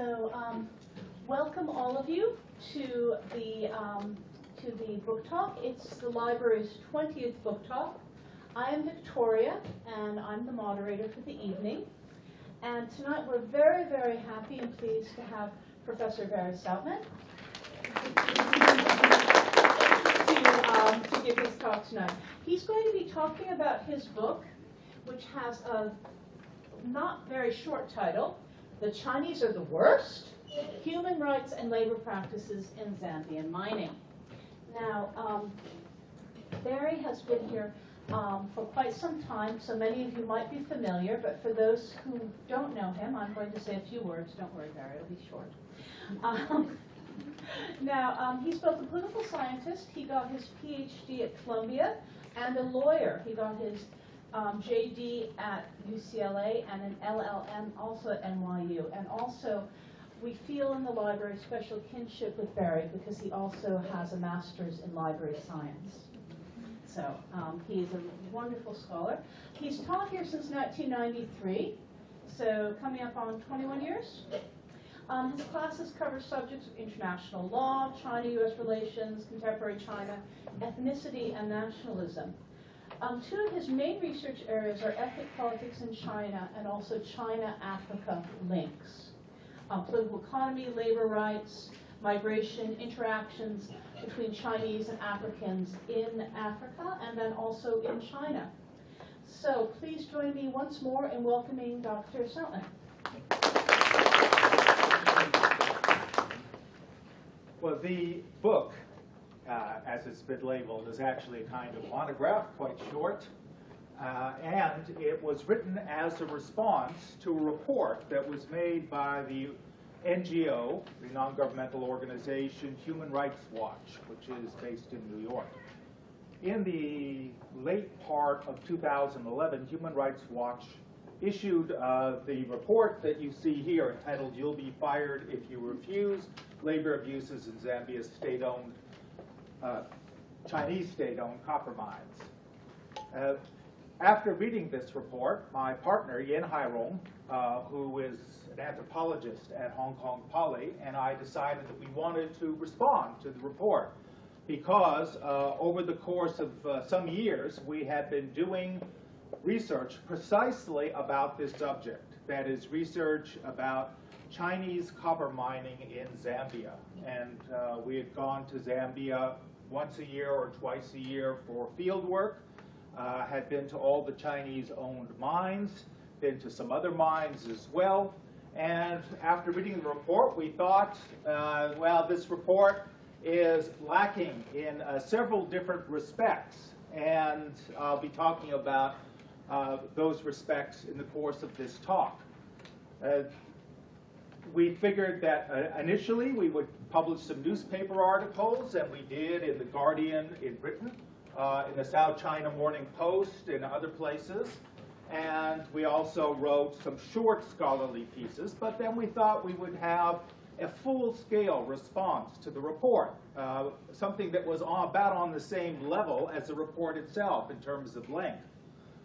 So welcome all of you to the book talk. It's the library's 20th book talk. I am Victoria, and I'm the moderator for the evening. And tonight we're very, very happy and pleased to have Professor Barry Sautman to give his talk tonight. He's going to be talking about his book, which has a not very short title, The Chinese Are the Worst, Human Rights and Labor Practices in Zambian Mining. Now, Barry has been here for quite some time, so many of you might be familiar, but for those who don't know him, I'm going to say a few words. Don't worry, Barry, it'll be short. He's both a political scientist. He got his PhD at Columbia, and a lawyer. He got his JD at UCLA and an LLM also at NYU. And also, we feel in the library special kinship with Barry because he also has a master's in library science. So he's a wonderful scholar. He's taught here since 1993, so coming up on 21 years. His classes cover subjects of international law, China-U.S. relations, contemporary China, ethnicity, and nationalism. Two of his main research areas are ethnic politics in China and also China-Africa links. Political economy, labor rights, migration, interactions between Chinese and Africans in Africa and then also in China. So please join me once more in welcoming Dr. Sautman. Well, the book, as it's been labeled, is actually a kind of monograph, quite short, and it was written as a response to a report that was made by the NGO, the non-governmental organization Human Rights Watch, which is based in New York. In the late part of 2011, Human Rights Watch issued the report that you see here entitled "You'll Be Fired If You Refuse: Labor Abuses in Zambia's State-Owned, Chinese state-owned copper mines." After reading this report, my partner, Yen Hairong, who is an anthropologist at Hong Kong Poly, and I decided that we wanted to respond to the report because over the course of some years, we had been doing research precisely about this subject. That is, research about Chinese copper mining in Zambia. And we had gone to Zambia once a year or twice a year for field work, had been to all the Chinese-owned mines, been to some other mines as well. And after reading the report, we thought, well, this report is lacking in several different respects. And I'll be talking about those respects in the course of this talk. We figured that initially we would publish some newspaper articles, and we did in The Guardian in Britain, in the South China Morning Post, and other places. And we also wrote some short scholarly pieces, but then we thought we would have a full-scale response to the report, something that was about on the same level as the report itself in terms of length.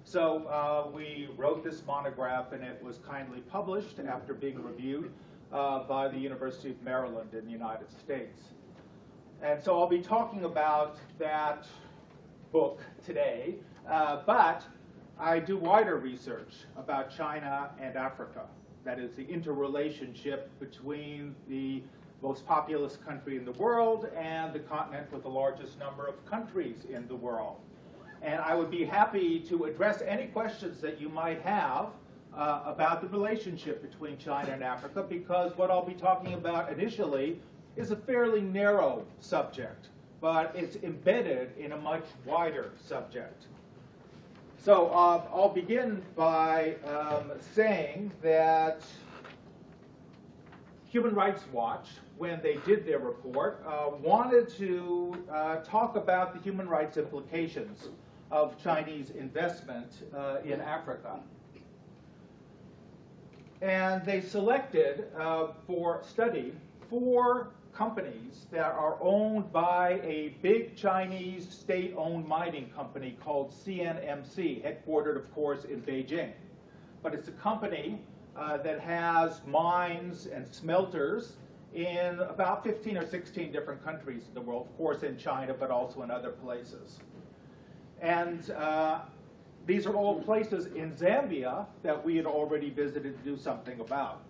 So we wrote this monograph, and it was kindly published after being reviewed by the University of Maryland in the United States. And so I'll be talking about that book today, but I do wider research about China and Africa. That is, the interrelationship between the most populous country in the world and the continent with the largest number of countries in the world. And I would be happy to address any questions that you might have about the relationship between China and Africa, because what I'll be talking about initially is a fairly narrow subject, but it's embedded in a much wider subject. So I'll begin by saying that Human Rights Watch, when they did their report, wanted to talk about the human rights implications of Chinese investment in Africa. And they selected for study 4 companies that are owned by a big Chinese state-owned mining company called CNMC, headquartered, of course, in Beijing. But it's a company that has mines and smelters in about 15 or 16 different countries in the world, of course in China, but also in other places. And these are all places in Zambia that we had already visited to do something about.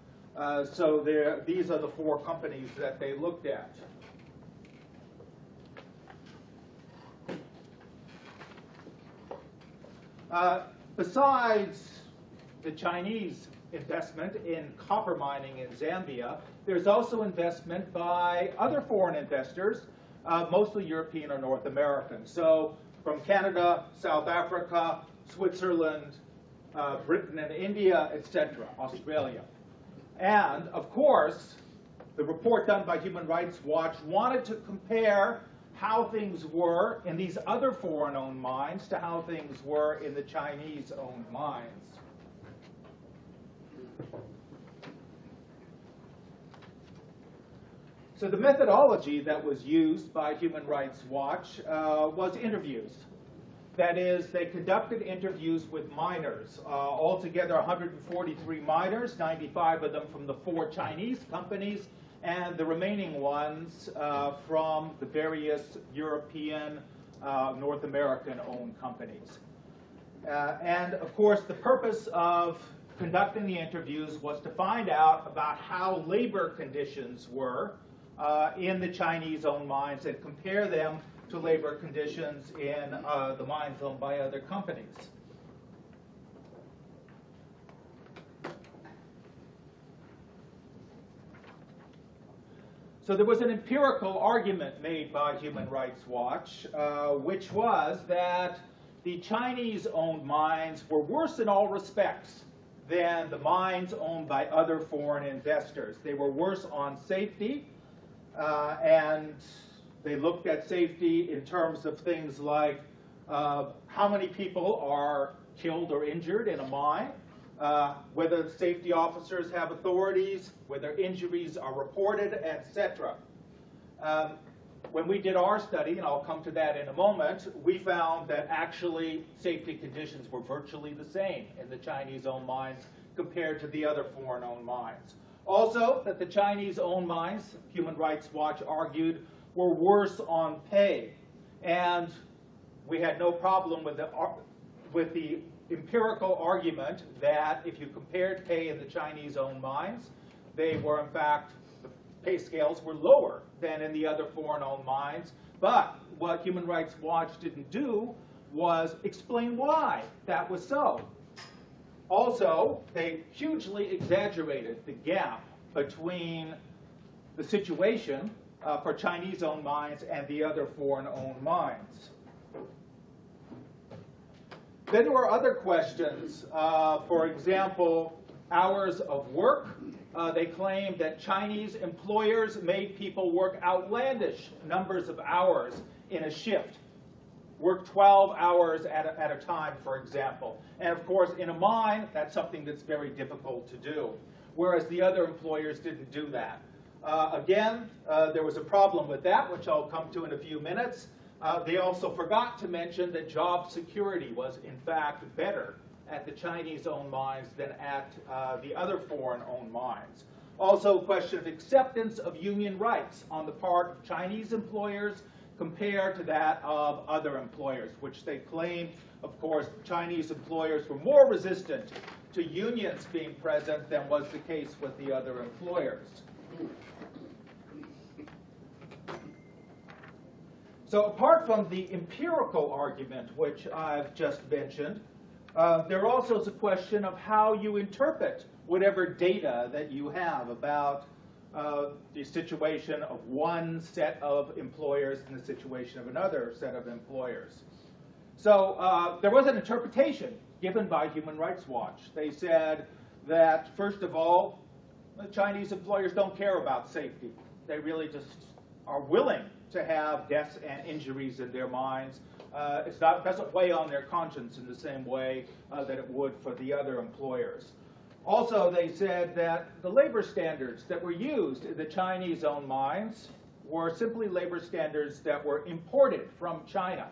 So these are the 4 companies that they looked at. Besides the Chinese investment in copper mining in Zambia, there's also investment by other foreign investors, mostly European or North American. So from Canada, South Africa, Switzerland, Britain and India, etc., Australia. And of course, the report done by Human Rights Watch wanted to compare how things were in these other foreign-owned mines to how things were in the Chinese-owned mines. So the methodology that was used by Human Rights Watch was interviews. That is, they conducted interviews with miners, altogether 143 miners, 95 of them from the 4 Chinese companies, and the remaining ones from the various European, North American-owned companies. And of course, the purpose of conducting the interviews was to find out about how labor conditions were in the Chinese-owned mines and compare them to labor conditions in the mines owned by other companies. So there was an empirical argument made by Human Rights Watch, which was that the Chinese-owned mines were worse in all respects than the mines owned by other foreign investors. They were worse on safety, and they looked at safety in terms of things like how many people are killed or injured in a mine, whether the safety officers have authorities, whether injuries are reported, etc. When we did our study, and I'll come to that in a moment, we found that actually safety conditions were virtually the same in the Chinese-owned mines compared to the other foreign-owned mines. Also, that the Chinese-owned mines, Human Rights Watch argued, were worse on pay. And we had no problem with the empirical argument that if you compared pay in the Chinese-owned mines, they were in fact, the pay scales were lower than in the other foreign-owned mines. But what Human Rights Watch didn't do was explain why that was so. Also, they hugely exaggerated the gap between the situation for Chinese-owned mines and the other foreign-owned mines. Then there were other questions. For example, hours of work. They claimed that Chinese employers made people work outlandish numbers of hours in a shift. Work 12 hours at a time, for example. And of course, in a mine, that's something that's very difficult to do, whereas the other employers didn't do that. Again, there was a problem with that, which I'll come to in a few minutes. They also forgot to mention that job security was, in fact, better at the Chinese-owned mines than at the other foreign-owned mines. Also, a question of acceptance of union rights on the part of Chinese employers compared to that of other employers, which they claimed, of course, Chinese employers were more resistant to unions being present than was the case with the other employers. So apart from the empirical argument, which I've just mentioned, there also is a question of how you interpret whatever data that you have about the situation of one set of employers and the situation of another set of employers. So there was an interpretation given by Human Rights Watch. They said that, first of all, the Chinese employers don't care about safety. They really just are willing to have deaths and injuries in their mines. It doesn't weigh on their conscience in the same way that it would for the other employers. Also, they said that the labor standards that were used in the Chinese-owned mines were simply labor standards that were imported from China.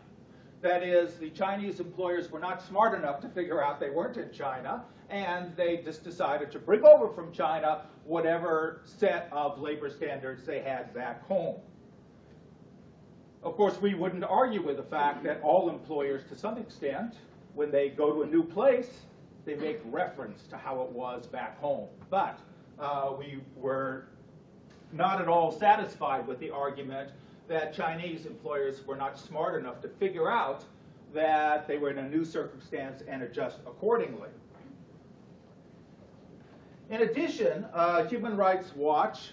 That is, the Chinese employers were not smart enough to figure out they weren't in China, and they just decided to bring over from China whatever set of labor standards they had back home. Of course, we wouldn't argue with the fact that all employers, to some extent, when they go to a new place, they make reference to how it was back home. But we were not at all satisfied with the argument that Chinese employers were not smart enough to figure out that they were in a new circumstance and adjust accordingly. In addition, Human Rights Watch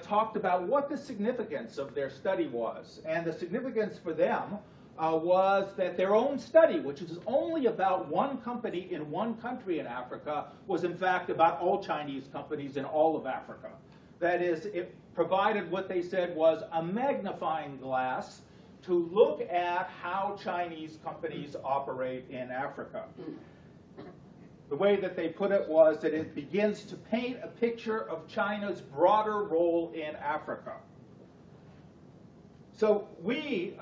talked about what the significance of their study was. And the significance for them was that their own study, which is only about one company in one country in Africa, was in fact about all Chinese companies in all of Africa. That is, it provided what they said was a magnifying glass to look at how Chinese companies operate in Africa. The way that they put it was that it begins to paint a picture of China's broader role in Africa. So we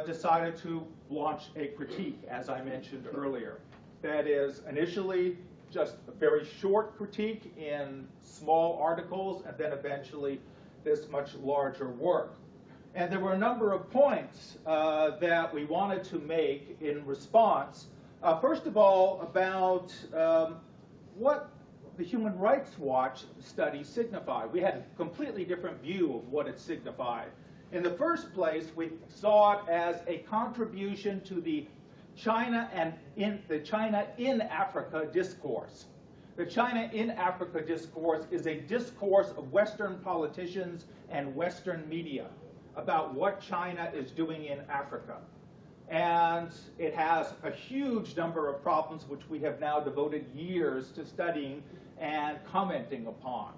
decided to launch a critique, as I mentioned earlier. That is, initially, just a very short critique in small articles, and then eventually this much larger work. And there were a number of points that we wanted to make in response. First of all, about what the Human Rights Watch study signified. We had a completely different view of what it signified. In the first place, we saw it as a contribution to the China in Africa discourse. The China in Africa discourse is a discourse of Western politicians and Western media about what China is doing in Africa. And it has a huge number of problems which we have now devoted years to studying and commenting upon.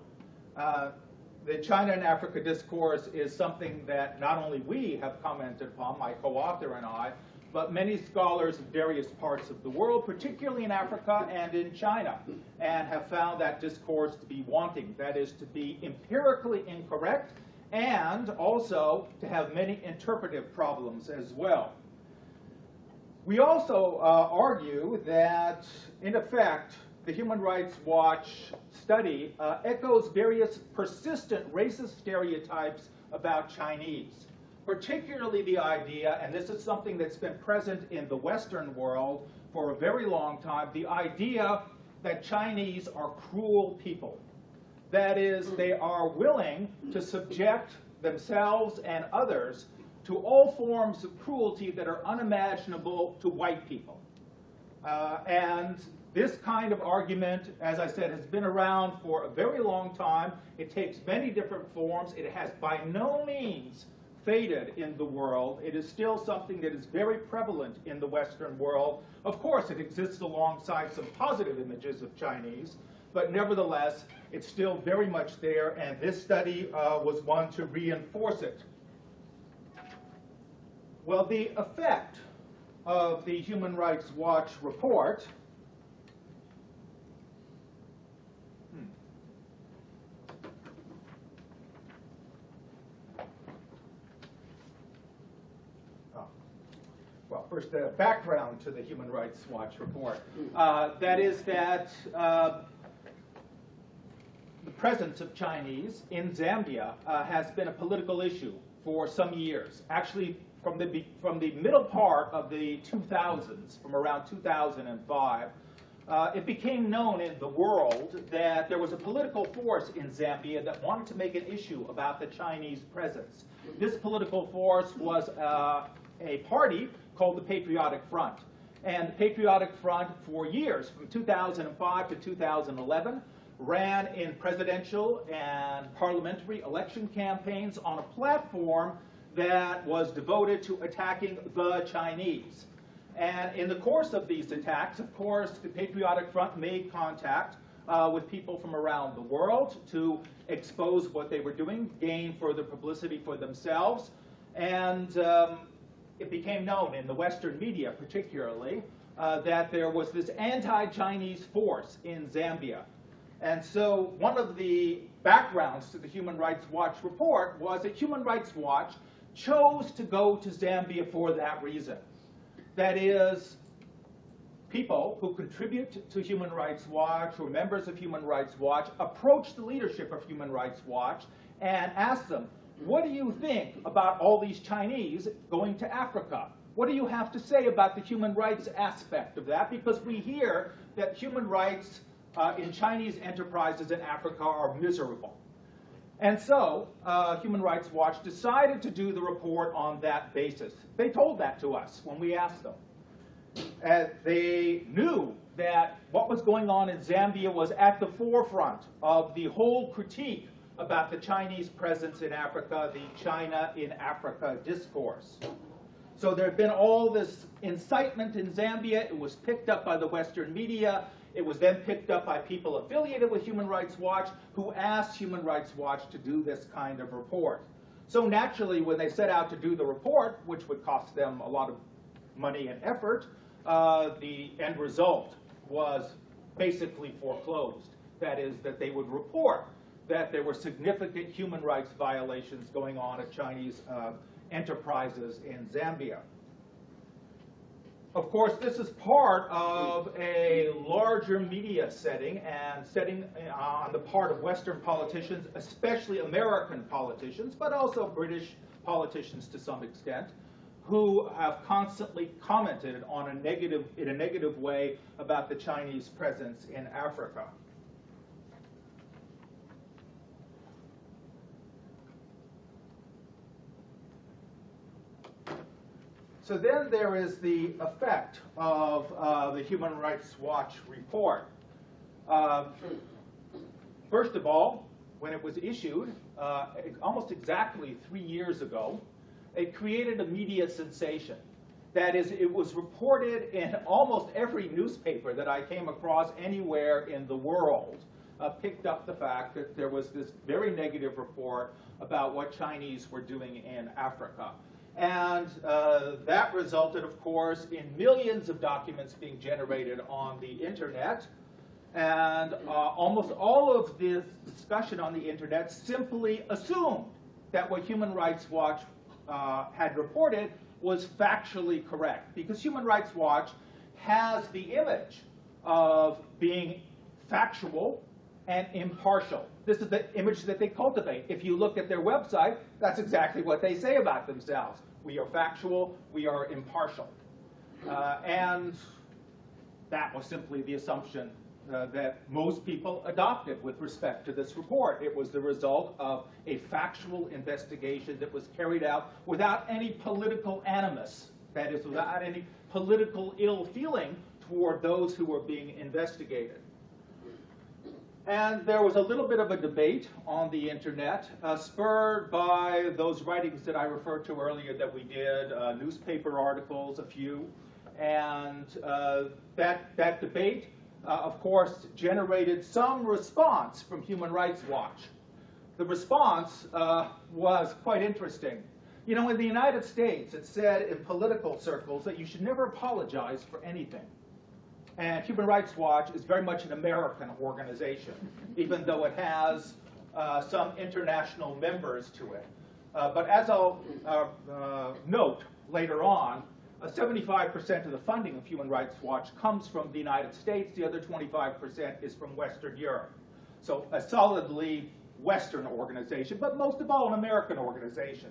The China and Africa discourse is something that not only we have commented upon, my co-author and I, but many scholars in various parts of the world, particularly in Africa and in China, and have found that discourse to be wanting. That is, to be empirically incorrect and also to have many interpretive problems as well. We also argue that, in effect, the Human Rights Watch study echoes various persistent racist stereotypes about Chinese, particularly the idea, and this is something that's been present in the Western world for a very long time, the idea that Chinese are cruel people. That is, they are willing to subject themselves and others to all forms of cruelty that are unimaginable to white people. And this kind of argument, as I said, has been around for a very long time. It takes many different forms. It has by no means faded in the world. It is still something that is very prevalent in the Western world. Of course, it exists alongside some positive images of Chinese, but nevertheless, it's still very much there, and this study was one to reinforce it. Well, the effect of the Human Rights Watch report well, first, the background to the Human Rights Watch report. That is that the presence of Chinese in Zambia has been a political issue for some years. Actually, from the middle part of the 2000s, from around 2005, it became known in the world that there was a political force in Zambia that wanted to make an issue about the Chinese presence. This political force was a party called the Patriotic Front. And the Patriotic Front, for years, from 2005 to 2011, ran in presidential and parliamentary election campaigns on a platform that was devoted to attacking the Chinese. And in the course of these attacks, of course, the Patriotic Front made contact with people from around the world to expose what they were doing, gain further publicity for themselves, and it became known in the Western media particularly that there was this anti-Chinese force in Zambia. And so one of the backgrounds to the Human Rights Watch report was that Human Rights Watch chose to go to Zambia for that reason. That is, people who contribute to Human Rights Watch or members of Human Rights Watch approach the leadership of Human Rights Watch and ask them, what do you think about all these Chinese going to Africa? What do you have to say about the human rights aspect of that? Because we hear that human rights in Chinese enterprises in Africa are miserable. And so Human Rights Watch decided to do the report on that basis. They told that to us when we asked them. They knew that what was going on in Zambia was at the forefront of the whole critique about the Chinese presence in Africa, the China in Africa discourse. So there had been all this incitement in Zambia. It was picked up by the Western media. It was then picked up by people affiliated with Human Rights Watch who asked Human Rights Watch to do this kind of report. So naturally, when they set out to do the report, which would cost them a lot of money and effort, the end result was basically foreclosed. That is, that they would report that there were significant human rights violations going on at Chinese enterprises in Zambia. Of course, this is part of a larger media setting and setting on the part of Western politicians, especially American politicians, but also British politicians to some extent, who have constantly commented on in a negative way about the Chinese presence in Africa. So then there is the effect of the Human Rights Watch report. First of all, when it was issued, almost exactly 3 years ago, it created a media sensation. That is, it was reported in almost every newspaper that I came across anywhere in the world, picked up the fact that there was this very negative report about what Chinese were doing in Africa. And that resulted, of course, in millions of documents being generated on the internet. And almost all of this discussion on the internet simply assumed that what Human Rights Watch had reported was factually correct. Because Human Rights Watch has the image of being factual and impartial. This is the image that they cultivate. If you look at their website, that's exactly what they say about themselves. We are factual, we are impartial. And that was simply the assumption that most people adopted with respect to this report. It was the result of a factual investigation that was carried out without any political animus, that is, without any political ill feeling toward those who were being investigated. And there was a little bit of a debate on the internet, spurred by those writings that I referred to earlier that we did, newspaper articles, a few. And that debate, of course, generated some response from Human Rights Watch. The response was quite interesting. You know, in the United States, it's said in political circles that you should never apologize for anything. And Human Rights Watch is very much an American organization, even though it has some international members to it. But as I'll note later on, 75% of the funding of Human Rights Watch comes from the United States. The other 25% is from Western Europe. So a solidly Western organization, but most of all an American organization.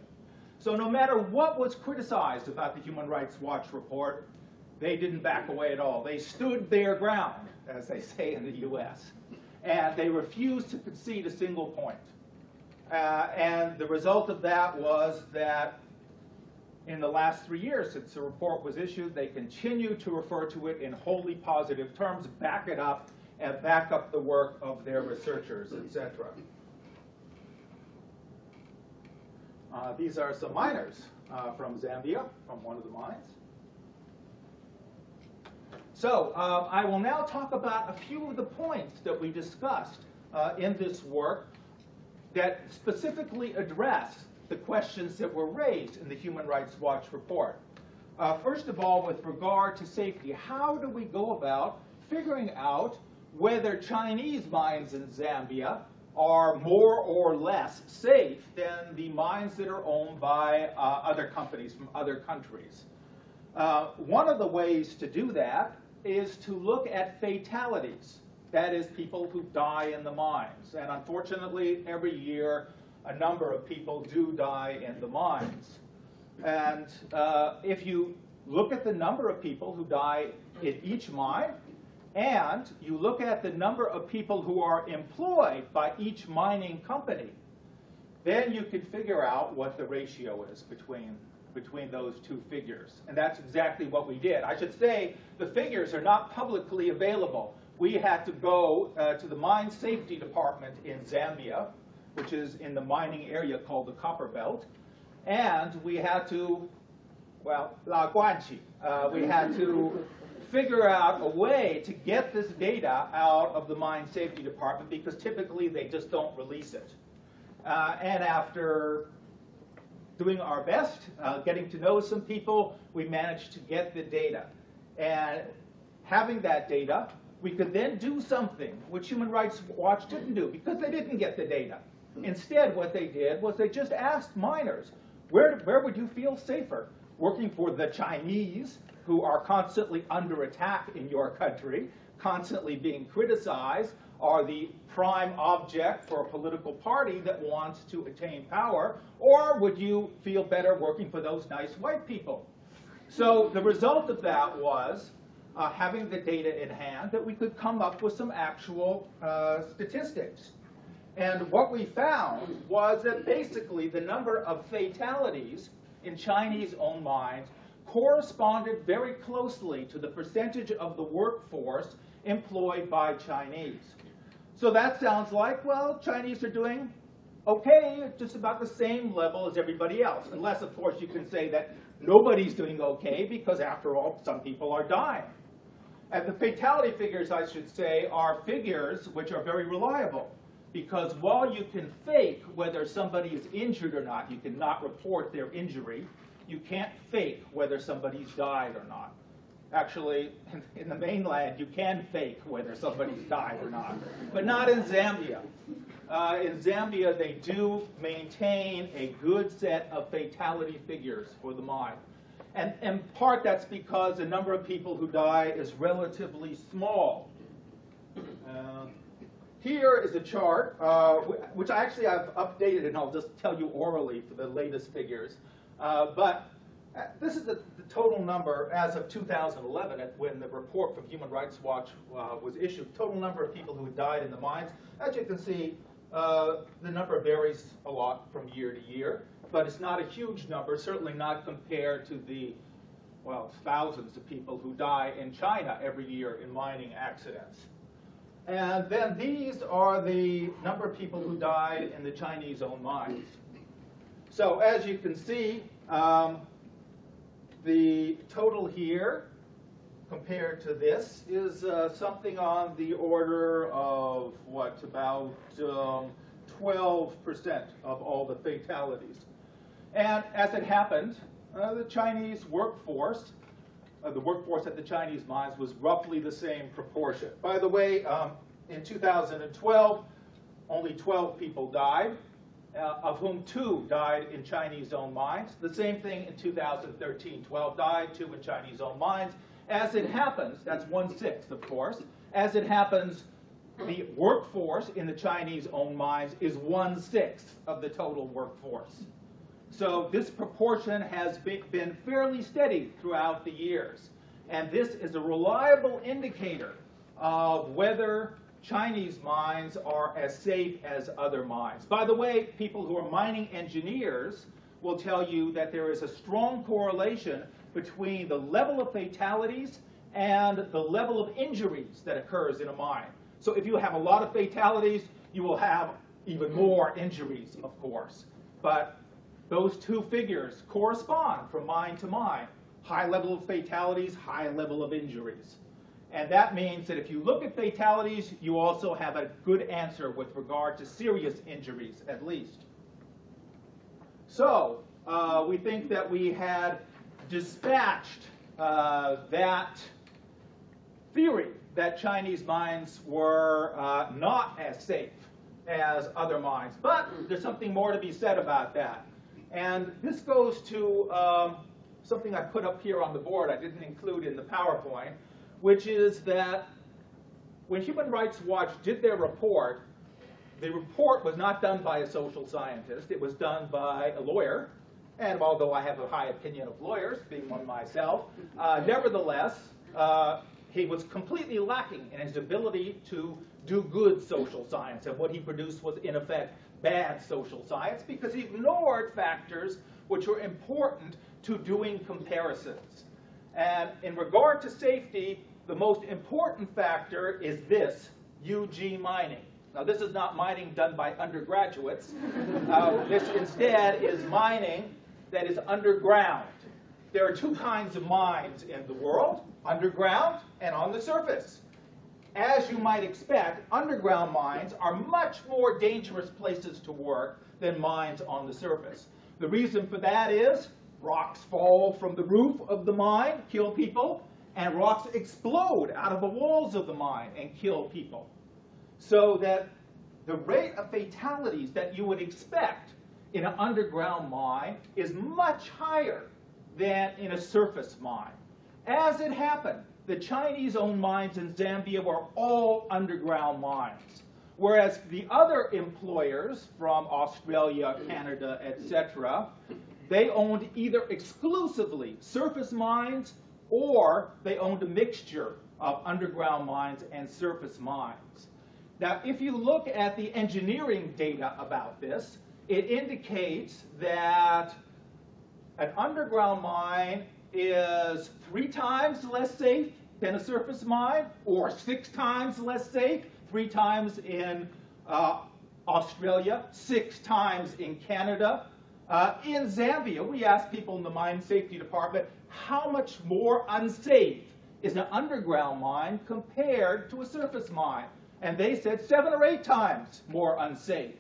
So no matter what was criticized about the Human Rights Watch report, they didn't back away at all. They stood their ground, as they say in the US. And they refused to concede a single point. And the result of that was that in the last 3 years since the report was issued, they continue to refer to it in wholly positive terms, back it up, and back up the work of their researchers, etc. These are some miners from Zambia, from one of the mines. So I will now talk about a few of the points that we discussed in this work that specifically address the questions that were raised in the Human Rights Watch report. First of all, with regard to safety, how do we go about figuring out whether Chinese mines in Zambia are more or less safe than the mines that are owned by other companies from other countries? One of the ways to do that is to look at fatalities. That is, people who die in the mines. And unfortunately, every year, a number of people do die in the mines. And if you look at the number of people who die in each mine, and you look at the number of people who are employed by each mining company, then you can figure out what the ratio is between those two figures. And that's exactly what we did. I should say the figures are not publicly available. We had to go to the Mine Safety Department in Zambia, which is in the mining area called the Copper Belt, and we had to, well, la guanchi. We had to figure out a way to get this data out of the Mine Safety Department because typically they just don't release it. And after doing our best, getting to know some people, we managed to get the data. And having that data, we could then do something which Human Rights Watch didn't do because they didn't get the data. Instead, what they did was they just asked miners, where would you feel safer? Working for the Chinese, who are constantly under attack in your country, constantly being criticized, are the prime object for a political party that wants to attain power, or would you feel better working for those nice white people? So the result of that was having the data in hand that we could come up with some actual statistics. And what we found was that basically the number of fatalities in Chinese-owned mines corresponded very closely to the percentage of the workforce employed by Chinese. So that sounds like, well, Chinese are doing okay, just about the same level as everybody else. Unless, of course, you can say that nobody's doing okay because, after all, some people are dying. And the fatality figures, I should say, are figures which are very reliable. Because while you can fake whether somebody is injured or not, you cannot report their injury, you can't fake whether somebody's died or not. Actually, in the mainland, you can fake whether somebody's died or not, but not in Zambia. In Zambia, they do maintain a good set of fatality figures for the mine. And in part, that's because the number of people who die is relatively small. Here is a chart, which actually I've updated, and I'll just tell you orally for the latest figures. But this is the total number as of 2011, when the report from Human Rights Watch was issued. Total number of people who had died in the mines. As you can see, the number varies a lot from year to year, but it's not a huge number, certainly not compared to the, well, thousands of people who die in China every year in mining accidents. And then these are the number of people who died in the Chinese-owned mines. So as you can see, the total here compared to this is something on the order of, what, about 12% of all the fatalities. And as it happened, the Chinese workforce, the workforce at the Chinese mines was roughly the same proportion. By the way, in 2012, only 12 people died, of whom 2 died in Chinese-owned mines. The same thing in 2013. 12 died, 2 in Chinese-owned mines. As it happens, that's 1/6, of course. As it happens, the workforce in the Chinese-owned mines is 1/6 of the total workforce. So this proportion has been fairly steady throughout the years. And this is a reliable indicator of whether Chinese mines are as safe as other mines. By the way, people who are mining engineers will tell you that there is a strong correlation between the level of fatalities and the level of injuries that occurs in a mine. So if you have a lot of fatalities, you will have even more injuries, of course. But those two figures correspond from mine to mine. High level of fatalities, high level of injuries. And that means that if you look at fatalities, you also have a good answer with regard to serious injuries, at least. So we think that we had dispatched that theory that Chinese mines were not as safe as other mines. But there's something more to be said about that. And this goes to something I put up here on the board I didn't include in the PowerPoint, which is that when Human Rights Watch did their report, the report was not done by a social scientist. It was done by a lawyer. And although I have a high opinion of lawyers, being one myself, nevertheless, he was completely lacking in his ability to do good social science. And what he produced was, in effect, bad social science because he ignored factors which were important to doing comparisons. And in regard to safety, the most important factor is this, UG mining. Now, this is not mining done by undergraduates. This instead is mining that is underground. There are two kinds of mines in the world, underground and on the surface. As you might expect, underground mines are much more dangerous places to work than mines on the surface. The reason for that is rocks fall from the roof of the mine, kill people, and rocks explode out of the walls of the mine and kill people. So that the rate of fatalities that you would expect in an underground mine is much higher than in a surface mine. As it happened, the Chinese-owned mines in Zambia were all underground mines, whereas the other employers from Australia, Canada, etc., they owned either exclusively surface mines or they owned a mixture of underground mines and surface mines. Now, if you look at the engineering data about this, it indicates that an underground mine is 3 times less safe than a surface mine, or 6 times less safe, 3 times in Australia, 6 times in Canada. In Zambia, we asked people in the mine safety department how much more unsafe is an underground mine compared to a surface mine. And they said 7 or 8 times more unsafe.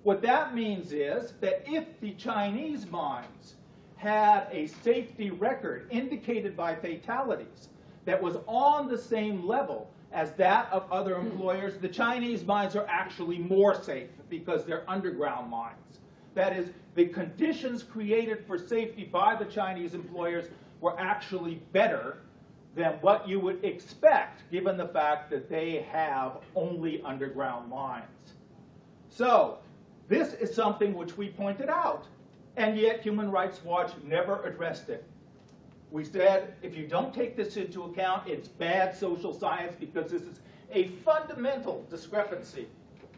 What that means is that if the Chinese mines had a safety record indicated by fatalities that was on the same level as that of other employers, the Chinese mines are actually more safe because they're underground mines. That is, the conditions created for safety by the Chinese employers were actually better than what you would expect, given the fact that they have only underground mines. So, this is something which we pointed out, and yet Human Rights Watch never addressed it. We said, if you don't take this into account, it's bad social science because this is a fundamental discrepancy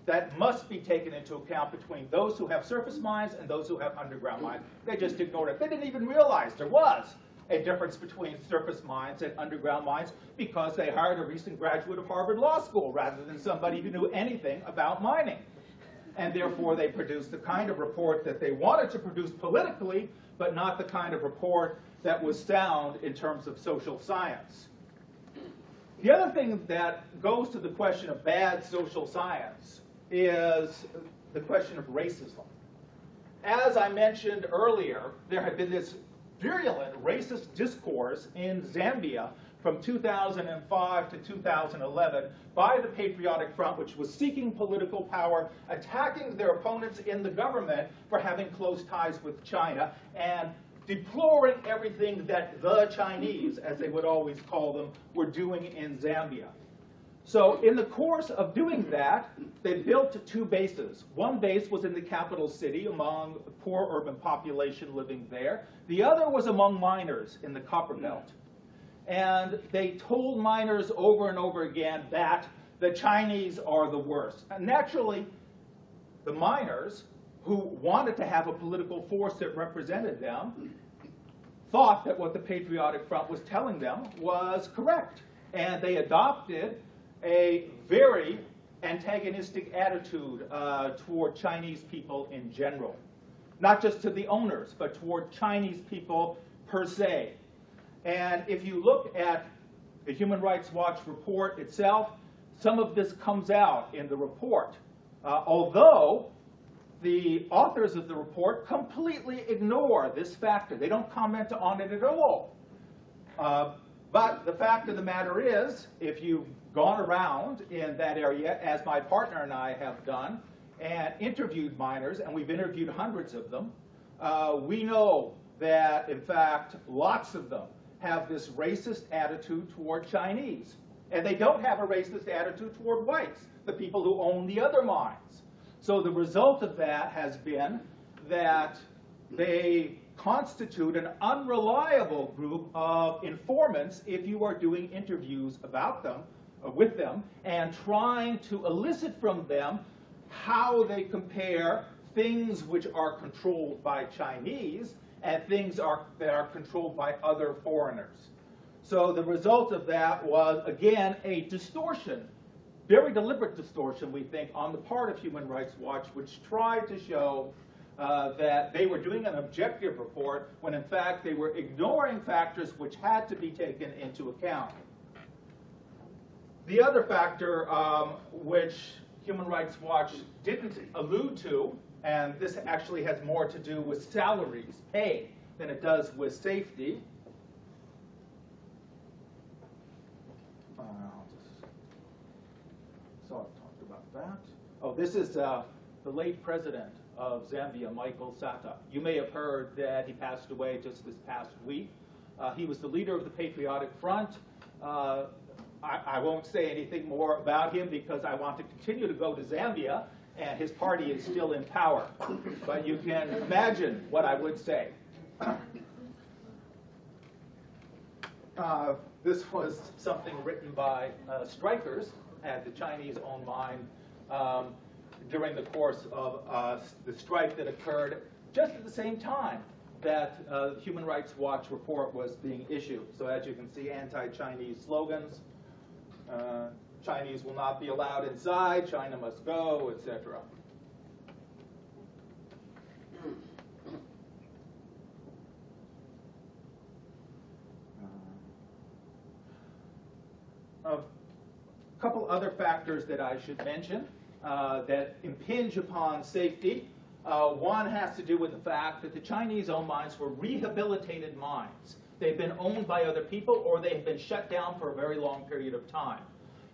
that must be taken into account between those who have surface mines and those who have underground mines. They just ignored it. They didn't even realize there was a difference between surface mines and underground mines because they hired a recent graduate of Harvard Law School rather than somebody who knew anything about mining. And therefore, they produced the kind of report that they wanted to produce politically, but not the kind of report that was sound in terms of social science. The other thing that goes to the question of bad social science is the question of racism. As I mentioned earlier, there had been this virulent racist discourse in Zambia from 2005 to 2011 by the Patriotic Front, which was seeking political power, attacking their opponents in the government for having close ties with China, and deploring everything that the Chinese, as they would always call them, were doing in Zambia. So in the course of doing that, they built 2 bases. One base was in the capital city among the poor urban population living there. The other was among miners in the copper belt. And they told miners over and over again that the Chinese are the worst. And naturally, the miners, who wanted to have a political force that represented them, thought that what the Patriotic Front was telling them was correct. And they adopted a very antagonistic attitude toward Chinese people in general. Not just to the owners, but toward Chinese people per se. And if you look at the Human Rights Watch report itself, some of this comes out in the report. Although the authors of the report completely ignore this factor. They don't comment on it at all. But the fact of the matter is, if you've gone around in that area, as my partner and I have done, and interviewed miners, and we've interviewed hundreds of them, we know that, in fact, lots of them have this racist attitude toward Chinese. And they don't have a racist attitude toward whites, the people who own the other mines. So the result of that has been that they constitute an unreliable group of informants if you are doing interviews about them, with them, and trying to elicit from them how they compare things which are controlled by Chinese and things that are controlled by other foreigners. So the result of that was, again, a distortion, very deliberate distortion, we think, on the part of Human Rights Watch, which tried to show that they were doing an objective report when, in fact, they were ignoring factors which had to be taken into account. The other factor which Human Rights Watch didn't allude to, and this actually has more to do with salaries, pay, than it does with safety. So I've talked about that. Oh, this is the late president of Zambia, Michael Sata. You may have heard that he passed away just this past week. He was the leader of the Patriotic Front. I won't say anything more about him because I want to continue to go to Zambia, and his party is still in power. But you can imagine what I would say. This was something written by strikers at the Chinese-owned mine during the course of the strike that occurred just at the same time that the Human Rights Watch report was being issued. So as you can see, anti-Chinese slogans. Chinese will not be allowed inside, China must go, etc. A couple other factors that I should mention that impinge upon safety. One has to do with the fact that the Chinese-owned mines were rehabilitated mines. They've been owned by other people, or they've been shut down for a very long period of time.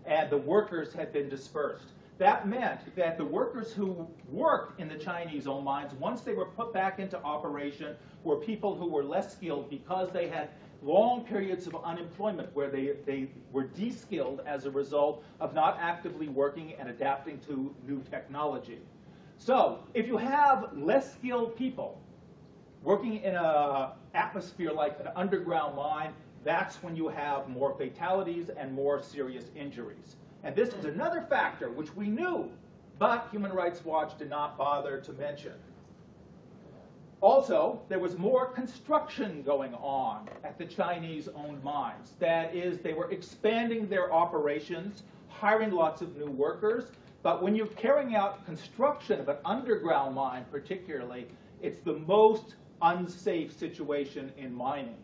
And the workers had been dispersed. That meant that the workers who worked in the Chinese-owned mines, once they were put back into operation, were people who were less skilled because they had long periods of unemployment where they were de-skilled as a result of not actively working and adapting to new technology. So if you have less skilled people working in an atmosphere like an underground mine, that's when you have more fatalities and more serious injuries. And this is another factor which we knew, but Human Rights Watch did not bother to mention. Also, there was more construction going on at the Chinese-owned mines. That is, they were expanding their operations, hiring lots of new workers, but when you're carrying out construction of an underground mine particularly, it's the most unsafe situation in mining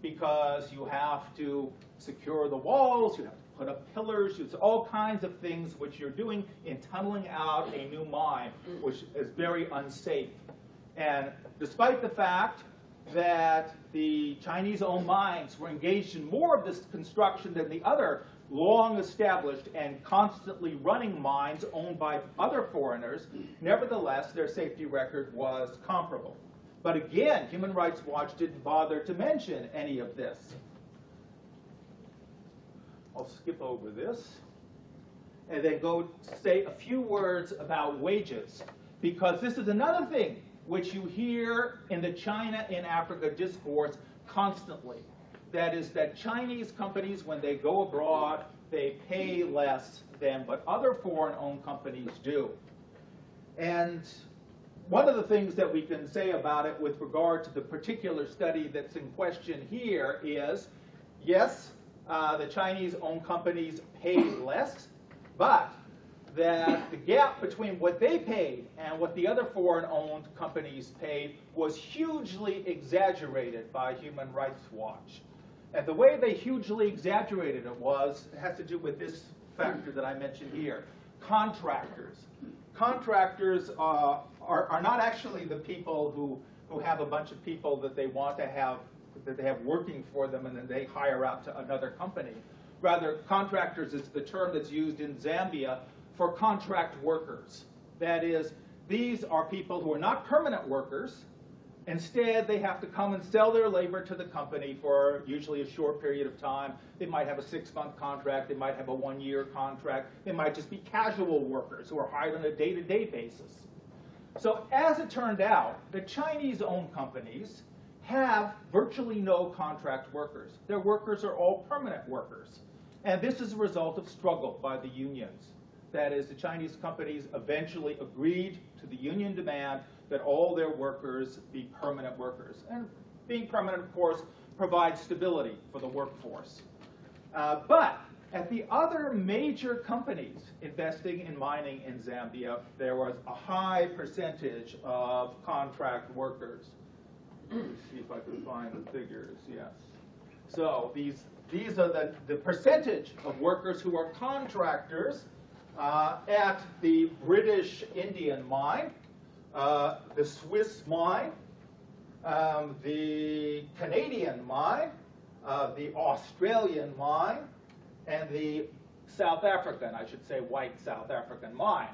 because you have to secure the walls, you have to put up pillars, it's all kinds of things which you're doing in tunneling out a new mine, which is very unsafe. And despite the fact that the Chinese-owned mines were engaged in more of this construction than the other long-established and constantly running mines owned by other foreigners, nevertheless, their safety record was comparable. But again, Human Rights Watch didn't bother to mention any of this. I'll skip over this and then go say a few words about wages, because this is another thing which you hear in the China in Africa discourse constantly. That is that Chinese companies, when they go abroad, they pay less than what other foreign-owned companies do. And one of the things that we can say about it with regard to the particular study that's in question here is, yes, the Chinese-owned companies paid less, but that the gap between what they paid and what the other foreign-owned companies paid was hugely exaggerated by Human Rights Watch. And the way they hugely exaggerated it has to do with this factor that I mentioned here. Contractors. Contractors are not actually the people who have a bunch of people that they want to have, that they have working for them and then they hire out to another company. Rather, contractors is the term that's used in Zambia for contract workers. That is, these are people who are not permanent workers, Instead, they have to come and sell their labor to the company for usually a short period of time. They might have a 6-month contract. They might have a 1-year contract. They might just be casual workers who are hired on a day-to-day basis. So as it turned out, the Chinese-owned companies have virtually no contract workers. Their workers are all permanent workers. And this is a result of struggle by the unions. That is, the Chinese companies eventually agreed to the union demand that all their workers be permanent workers. And being permanent, of course, provides stability for the workforce. But at the other major companies investing in mining in Zambia, there was a high percentage of contract workers. Let's see if I can find the figures, yes. So these are the percentage of workers who are contractors at the British Indian mine, the Swiss mine, the Canadian mine, the Australian mine, and the South African, I should say white South African mine.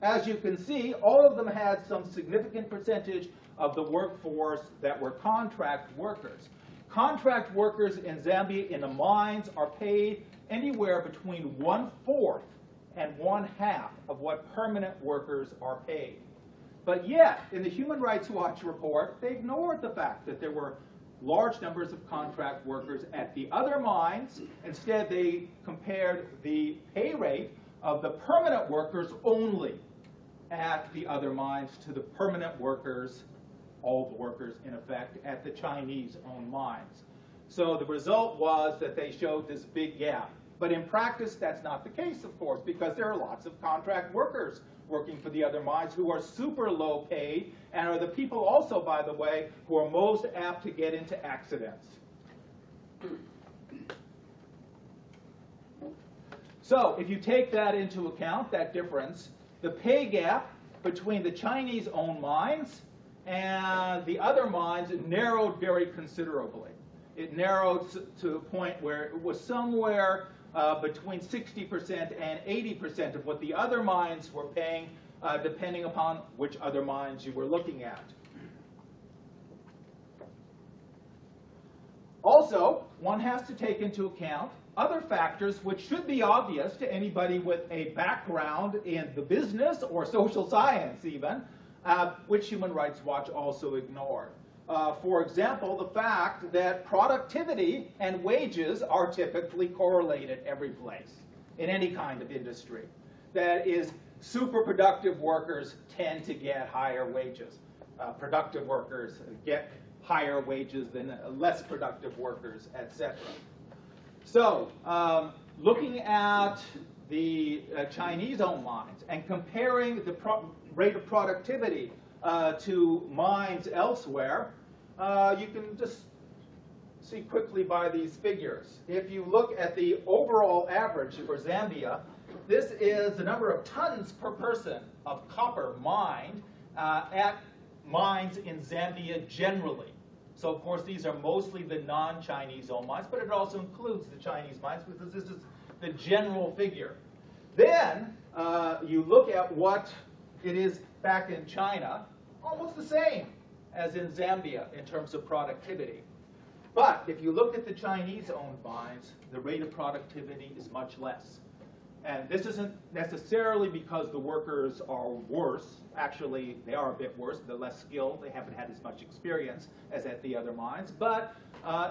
As you can see, all of them had some significant percentage of the workforce that were contract workers. Contract workers in Zambia in the mines are paid anywhere between 1/4 and 1/2 of what permanent workers are paid. But yet, in the Human Rights Watch report, they ignored the fact that there were large numbers of contract workers at the other mines. Instead, they compared the pay rate of the permanent workers only at the other mines to the permanent workers, all the workers in effect, at the Chinese-owned mines. So the result was that they showed this big gap. But in practice, that's not the case, of course, because there are lots of contract workers working for the other mines who are super low paid and are the people also, by the way, who are most apt to get into accidents. So if you take that into account, that difference, the pay gap between the Chinese-owned mines and the other mines narrowed very considerably. It narrowed to a point where it was somewhere between 60% and 80% of what the other mines were paying, depending upon which other mines you were looking at. Also, one has to take into account other factors which should be obvious to anybody with a background in the business or social science even, which Human Rights Watch also ignored. For example, the fact that productivity and wages are typically correlated every place in any kind of industry. That is, super productive workers tend to get higher wages. Productive workers get higher wages than less productive workers, etc. So, looking at the Chinese-owned mines and comparing the rate of productivity to mines elsewhere, you can just see quickly by these figures. If you look at the overall average for Zambia, this is the number of tons per person of copper mined at mines in Zambia generally. So, of course, these are mostly the non-Chinese-owned mines, but it also includes the Chinese mines because this is the general figure. Then you look at what it is back in China, almost the same as in Zambia in terms of productivity. But if you look at the Chinese-owned mines, the rate of productivity is much less. And this isn't necessarily because the workers are worse. Actually, they are a bit worse. They're less skilled. They haven't had as much experience as at the other mines. But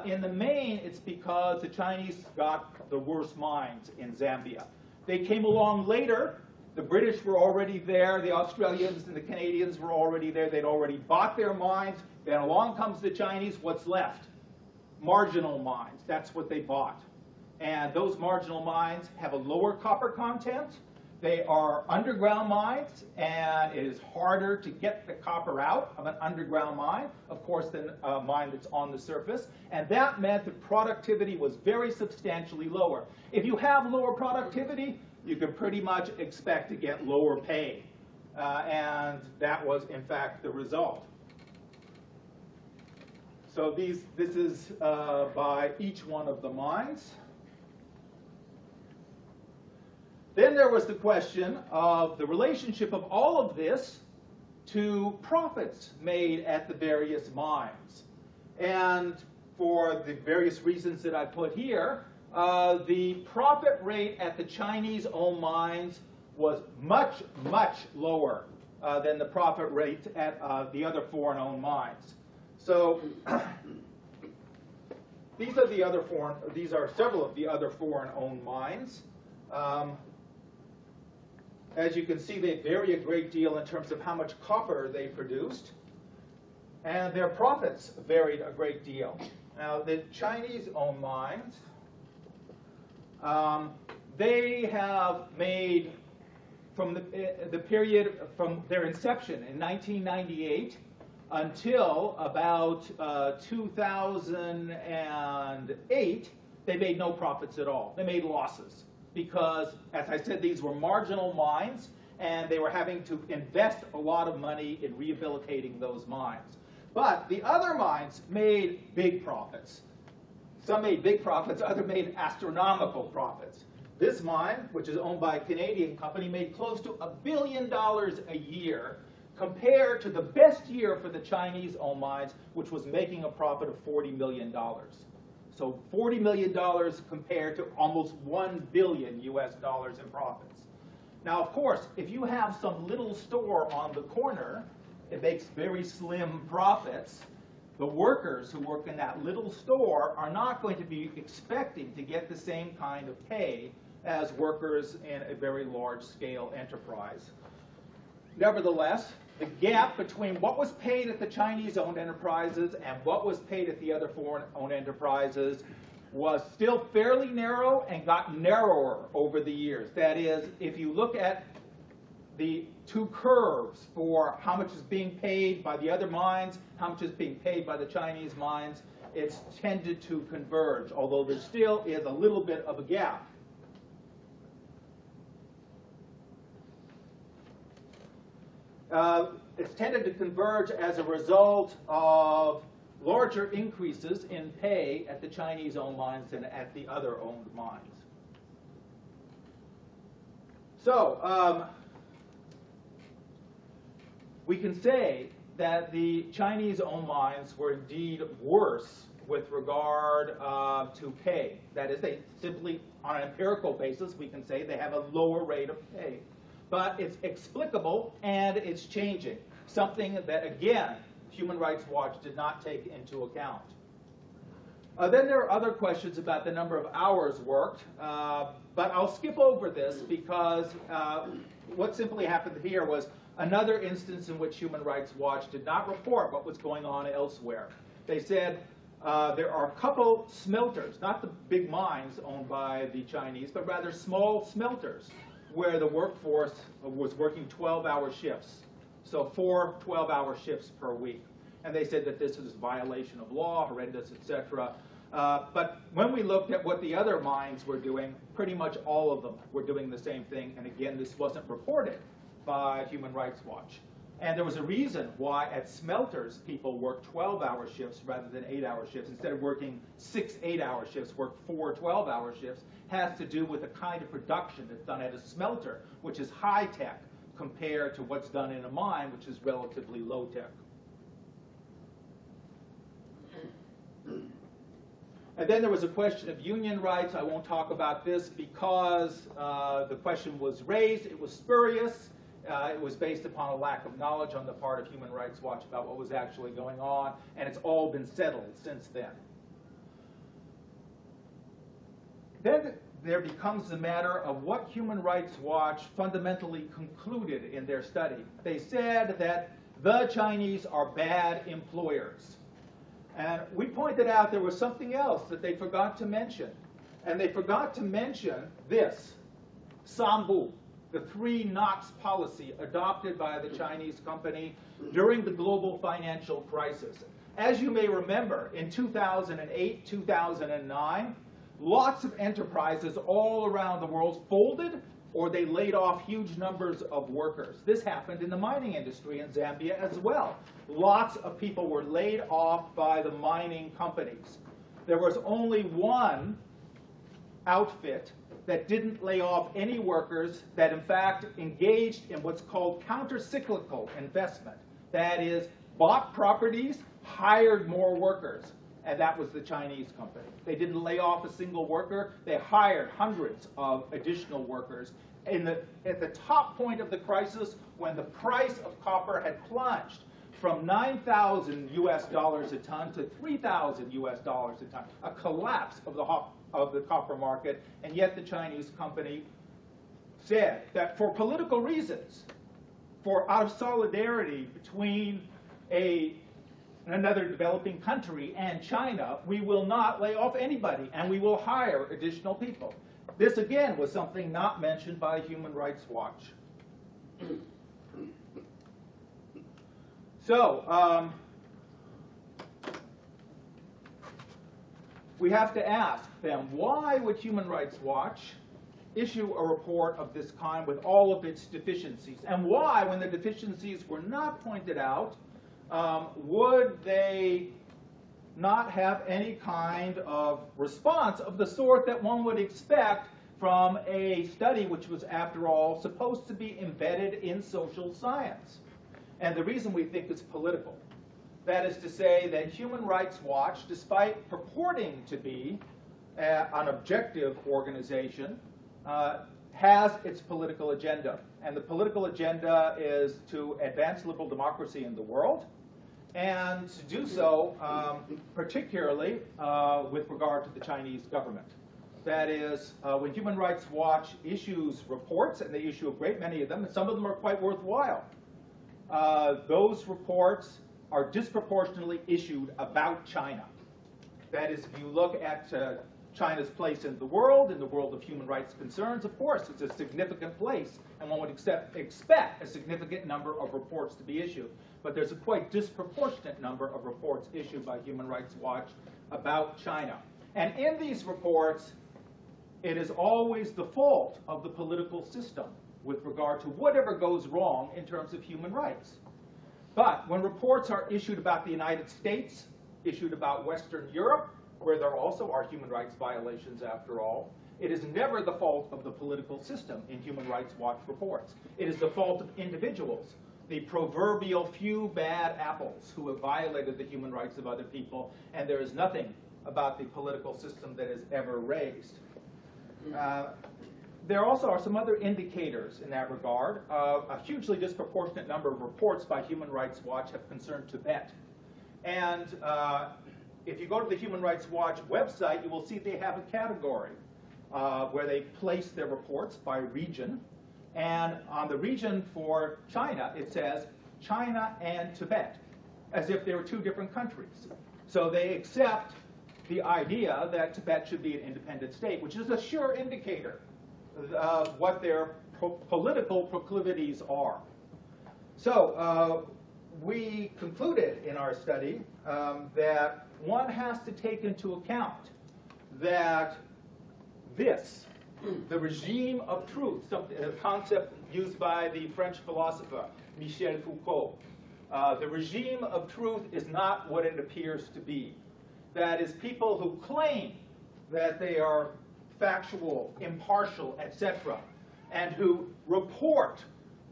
in the main, it's because the Chinese got the worst mines in Zambia. They came along later. The British were already there. The Australians and the Canadians were already there. They'd already bought their mines. Then along comes the Chinese. What's left? Marginal mines. That's what they bought. And those marginal mines have a lower copper content. They are underground mines, and it is harder to get the copper out of an underground mine, of course, than a mine that's on the surface. And that meant that productivity was very substantially lower. If you have lower productivity, you can pretty much expect to get lower pay. And that was, in fact, the result. So this is by each one of the mines. Then there was the question of the relationship of all of this to profits made at the various mines. And for the various reasons that I put here, the profit rate at the Chinese-owned mines was much, much lower than the profit rate at the other foreign-owned mines. So these are several of the other foreign-owned mines. As you can see, they vary a great deal in terms of how much copper they produced, and their profits varied a great deal. Now, the Chinese-owned mines, they have made, from the period from their inception in 1998 until about 2008, they made no profits at all. They made losses because, as I said, these were marginal mines, and they were having to invest a lot of money in rehabilitating those mines. But the other mines made big profits. Some made big profits, others made astronomical profits. This mine, which is owned by a Canadian company, made close to $1 billion a year compared to the best year for the Chinese-owned mines, which was making a profit of $40 million. So $40 million compared to almost $1 billion US dollars in profits. Now, of course, if you have some little store on the corner, it makes very slim profits. The workers who work in that little store are not going to be expecting to get the same kind of pay as workers in a very large-scale enterprise. Nevertheless, the gap between what was paid at the Chinese-owned enterprises and what was paid at the other foreign-owned enterprises was still fairly narrow and got narrower over the years. That is, if you look at the two curves for how much is being paid by the other mines, how much is being paid by the Chinese mines, it's tended to converge, although there still is a little bit of a gap. It's tended to converge as a result of larger increases in pay at the Chinese-owned mines than at the other owned mines. So we can say that the Chinese-owned mines were indeed worse with regard to pay. That is, they simply, on an empirical basis, we can say they have a lower rate of pay. But it's explicable and it's changing, something that, again, Human Rights Watch did not take into account. Then there are other questions about the number of hours worked, but I'll skip over this because what simply happened here was another instance in which Human Rights Watch did not report what was going on elsewhere. They said there are a couple smelters, not the big mines owned by the Chinese, but rather small smelters, where the workforce was working 12-hour shifts. So 4 12-hour shifts per week. And they said that this is a violation of law, horrendous, etc. But when we looked at what the other mines were doing, pretty much all of them were doing the same thing. And again, this wasn't reported by Human Rights Watch. And there was a reason why at smelters people worked 12-hour shifts rather than 8-hour shifts. Instead of working 6 8-hour shifts, worked 4 12-hour shifts. Has to do with the kind of production that's done at a smelter, which is high-tech, compared to what's done in a mine, which is relatively low-tech. And then there was a question of union rights. I won't talk about this because the question was raised. It was spurious. It was based upon a lack of knowledge on the part of Human Rights Watch about what was actually going on, and it's all been settled since then. Then there becomes the matter of what Human Rights Watch fundamentally concluded in their study. They said that the Chinese are bad employers. And we pointed out there was something else that they forgot to mention. And they forgot to mention this, Sambu, the 3 knots policy adopted by the Chinese company during the global financial crisis. As you may remember, in 2008, 2009, lots of enterprises all around the world folded or they laid off huge numbers of workers. This happened in the mining industry in Zambia as well. Lots of people were laid off by the mining companies. There was only one outfit that didn't lay off any workers, that in fact engaged in what's called counter-cyclical investment. That is, bought properties, hired more workers, and that was the Chinese company. They didn't lay off a single worker. They hired hundreds of additional workers. At the top point of the crisis, when the price of copper had plunged from $9,000 US a ton to $3,000 US a ton, a collapse of the copper market, and yet the Chinese company said that for political reasons, out of solidarity between another developing country and China, we will not lay off anybody, and we will hire additional people. This, again, was something not mentioned by Human Rights Watch. So, we have to ask them, why would Human Rights Watch issue a report of this kind with all of its deficiencies? And why, when the deficiencies were not pointed out, would they not have any kind of response of the sort that one would expect from a study which was, after all, supposed to be embedded in social science? And the reason we think it's political. That is to say that Human Rights Watch, despite purporting to be an objective organization, has its political agenda. And the political agenda is to advance liberal democracy in the world, and to do so particularly with regard to the Chinese government. That is, when Human Rights Watch issues reports, and they issue a great many of them, and some of them are quite worthwhile, those reports are disproportionately issued about China. That is, if you look at China's place in the world of human rights concerns, of course, it's a significant place, and one would expect a significant number of reports to be issued. But there's a quite disproportionate number of reports issued by Human Rights Watch about China. And in these reports, it is always the fault of the political system with regard to whatever goes wrong in terms of human rights. But when reports are issued about the United States, issued about Western Europe, where there also are human rights violations after all, it is never the fault of the political system in Human Rights Watch reports. It is the fault of individuals, the proverbial few bad apples who have violated the human rights of other people, and there is nothing about the political system that is ever raised. There also are some other indicators in that regard. A hugely disproportionate number of reports by Human Rights Watch have concerned Tibet. And if you go to the Human Rights Watch website, you will see they have a category where they place their reports by region. And on the region for China, it says China and Tibet, as if they were two different countries. So they accept the idea that Tibet should be an independent state, which is a sure indicator of what their political proclivities are. So we concluded in our study that one has to take into account that the regime of truth, a concept used by the French philosopher Michel Foucault, the regime of truth is not what it appears to be. That is, people who claim that they are factual, impartial, etc., and who report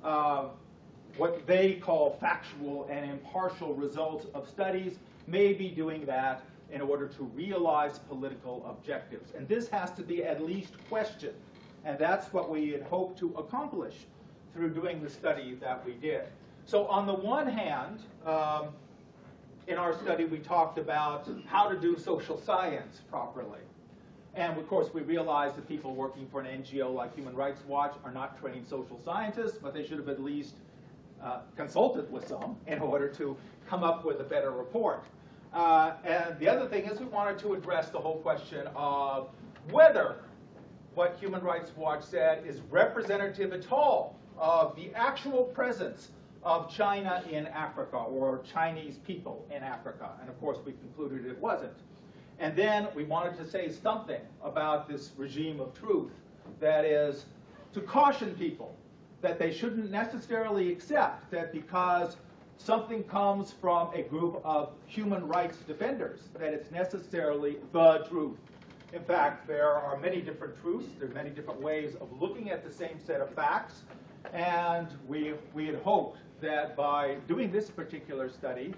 what they call factual and impartial results of studies may be doing that in order to realize political objectives. And this has to be at least questioned. And that's what we had hoped to accomplish through doing the study that we did. So on the one hand, in our study we talked about how to do social science properly. And of course we realized that people working for an NGO like Human Rights Watch are not trained social scientists, but they should have at least consulted with some in order to come up with a better report. And the other thing is we wanted to address the whole question of whether what Human Rights Watch said is representative at all of the actual presence of China in Africa or Chinese people in Africa. And of course we concluded it wasn't. And then we wanted to say something about this regime of truth, that is, to caution people that they shouldn't necessarily accept that because something comes from a group of human rights defenders, that it's necessarily the truth. In fact, there are many different truths. There are many different ways of looking at the same set of facts. And we had hoped that by doing this particular study,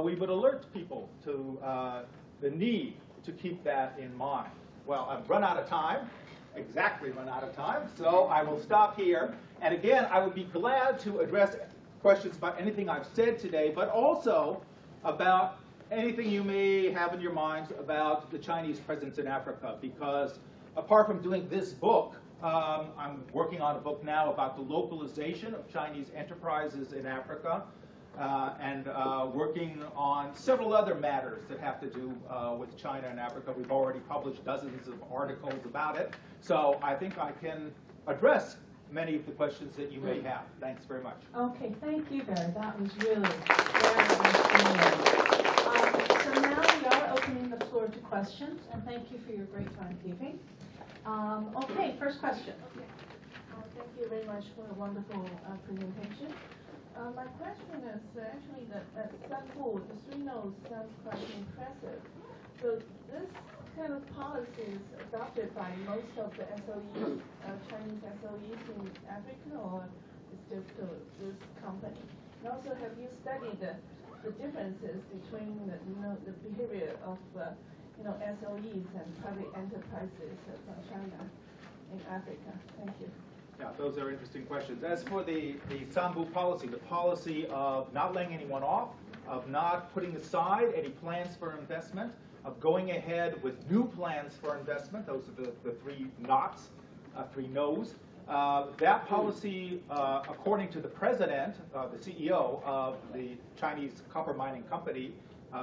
we would alert people to the need to keep that in mind. Well, I've run out of time, exactly run out of time, so I will stop here. And again, I would be glad to address questions about anything I've said today, but also about anything you may have in your minds about the Chinese presence in Africa, because apart from doing this book, I'm working on a book now about the localization of Chinese enterprises in Africa, and working on several other matters that have to do with China and Africa. We've already published dozens of articles about it, so I think I can address many of the questions that you may have. Thanks very much. Okay, thank you, Barry. That was really very informative. So now we are opening the floor to questions, and thank you for your great timekeeping. Okay, first question. Thank you very much for a wonderful presentation. My question is actually that sample, the 3 nodes sounds quite impressive. So this kind of policy is adopted by most of the SOEs, Chinese SOEs in Africa, or is just this company? And also, have you studied the differences between the behavior of SOEs and private enterprises from China in Africa? Thank you. Yeah, those are interesting questions. As for the Sambu policy, the policy of not laying anyone off, of not putting aside any plans for investment, of going ahead with new plans for investment, those are the 3 knots, 3 no's. That policy, according to the president, the CEO of the Chinese copper mining company,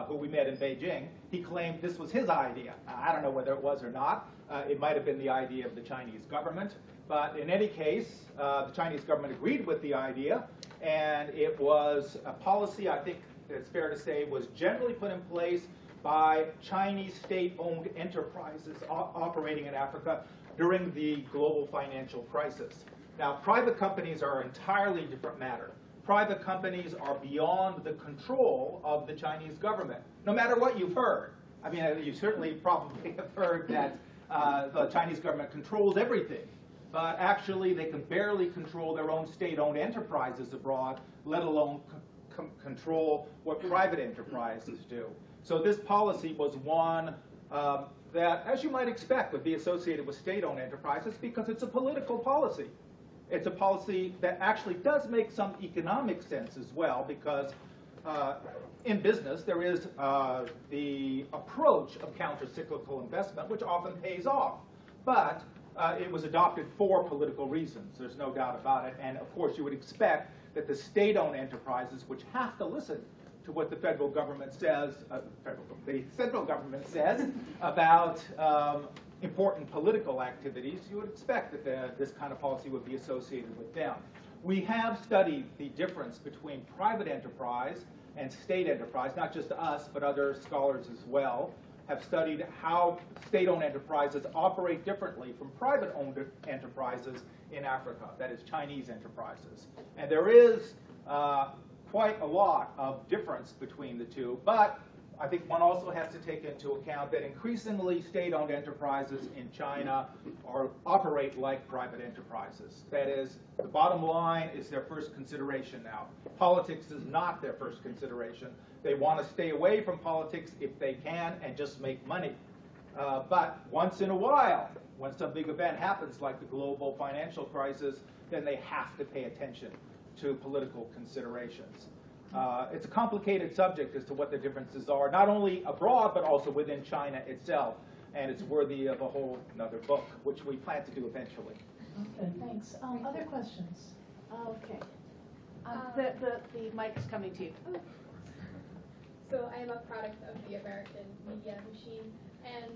who we met in Beijing, he claimed this was his idea. I don't know whether it was or not. It might have been the idea of the Chinese government. But in any case, the Chinese government agreed with the idea, and it was a policy, I think it's fair to say, was generally put in place by Chinese state-owned enterprises operating in Africa during the global financial crisis. Now, private companies are an entirely different matter. Private companies are beyond the control of the Chinese government, no matter what you've heard. I mean, you certainly probably have heard that the Chinese government controls everything. But actually, they can barely control their own state-owned enterprises abroad, let alone control what private enterprises do. So this policy was one that, as you might expect, would be associated with state-owned enterprises because it's a political policy. It's a policy that actually does make some economic sense as well, because in business there is the approach of counter-cyclical investment, which often pays off. But it was adopted for political reasons. There's no doubt about it. And of course, you would expect that the state-owned enterprises, which have to listen to what the federal government says, the central government says about important political activities, you would expect that this kind of policy would be associated with them. We have studied the difference between private enterprise and state enterprise, not just us, but other scholars as well, have studied how state-owned enterprises operate differently from private-owned enterprises in Africa, that is Chinese enterprises. And there is quite a lot of difference between the two, but I think one also has to take into account that increasingly state-owned enterprises in China operate like private enterprises. That is, the bottom line is their first consideration now. Politics is not their first consideration. They want to stay away from politics if they can and just make money. But once in a while, when some big event happens like the global financial crisis, then they have to pay attention to political considerations. It's a complicated subject as to what the differences are, not only abroad, but also within China itself. And it's worthy of a whole another book, which we plan to do eventually. Okay, thanks. Other questions? Okay. The mic is coming to you. So I am a product of the American media machine, and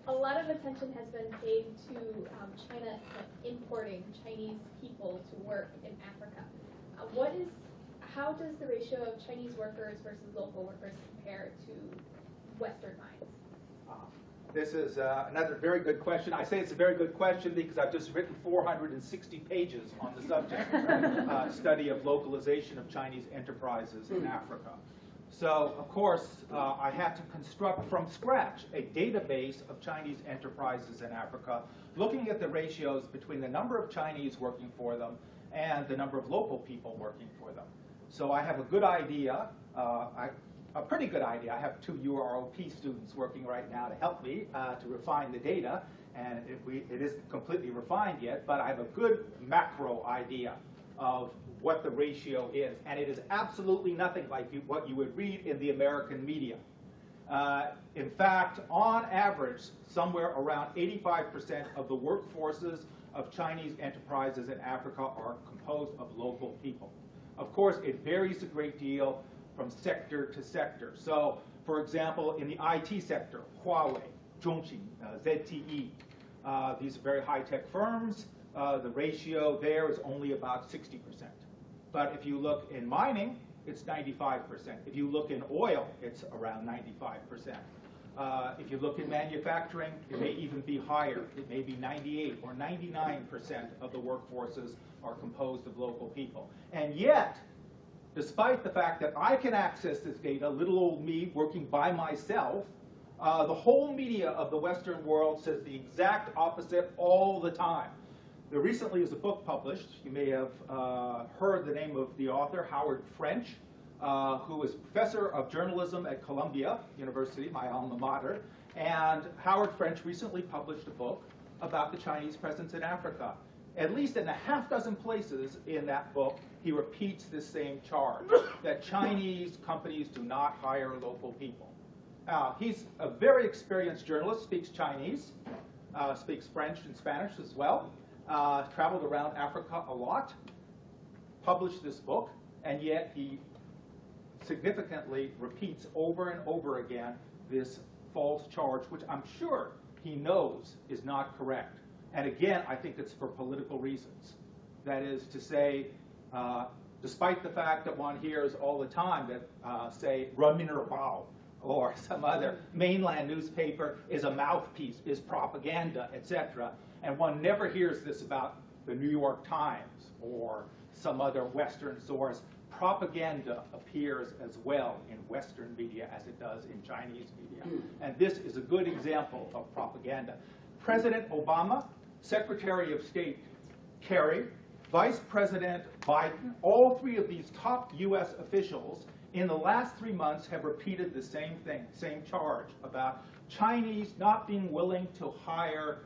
a lot of attention has been paid to China importing Chinese people to work in Africa. How does the ratio of Chinese workers versus local workers compare to Western mines? This is another very good question. I say it's a very good question because I've just written 460 pages on the subject, study of localization of Chinese enterprises in Africa. So, of course, I had to construct from scratch a database of Chinese enterprises in Africa, looking at the ratios between the number of Chinese working for them and the number of local people working for them. So I have a good idea, a pretty good idea. I have 2 UROP students working right now to help me to refine the data, and it isn't completely refined yet, but I have a good macro idea of what the ratio is, and it is absolutely nothing like what you would read in the American media. In fact, on average, somewhere around 85% of the workforces of Chinese enterprises in Africa are composed of local people. Of course, it varies a great deal from sector to sector. So, for example, in the IT sector, Huawei, Zhongxin, ZTE, these are very high-tech firms. The ratio there is only about 60%. But if you look in mining, it's 95%. If you look in oil, it's around 95%. If you look in manufacturing, it may even be higher. It may be 98 or 99% of the workforces are composed of local people. And yet, despite the fact that I can access this data, little old me working by myself, the whole media of the Western world says the exact opposite all the time. There recently is a book published. You may have heard the name of the author, Howard French, who is professor of journalism at Columbia University, my alma mater. And Howard French recently published a book about the Chinese presence in Africa. At least in a half-dozen places in that book, he repeats this same charge, that Chinese companies do not hire local people. He's a very experienced journalist, speaks Chinese, speaks French and Spanish as well, traveled around Africa a lot, published this book, and yet he significantly repeats over and over again this false charge, which I'm sure he knows is not correct. And again, I think it's for political reasons. That is to say, despite the fact that one hears all the time that, say, Renminbi Bao or some other mainland newspaper is a mouthpiece, is propaganda, etc., and one never hears this about the New York Times or some other Western source. Propaganda appears as well in Western media as it does in Chinese media. And this is a good example of propaganda. President Obama, Secretary of State Kerry, Vice President Biden, all 3 of these top U.S. officials in the last 3 months have repeated the same thing, same charge about Chinese not being willing to hire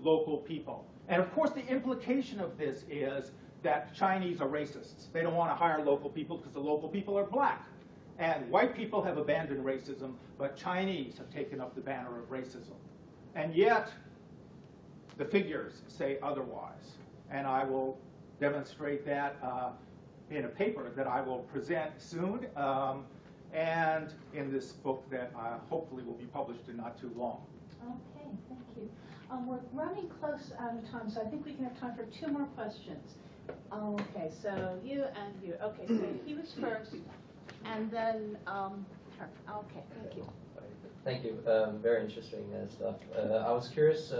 local people. And of course, the implication of this is that Chinese are racists. They don't want to hire local people because the local people are black. And white people have abandoned racism, but Chinese have taken up the banner of racism. And yet, the figures say otherwise. And I will demonstrate that in a paper that I will present soon, and in this book that hopefully will be published in not too long. Okay, thank you. We're running close out of time, so I think we can have time for 2 more questions. Okay, so you and you. Okay, so he was first, and then her. Okay, thank you. Thank you. Very interesting stuff. I was curious.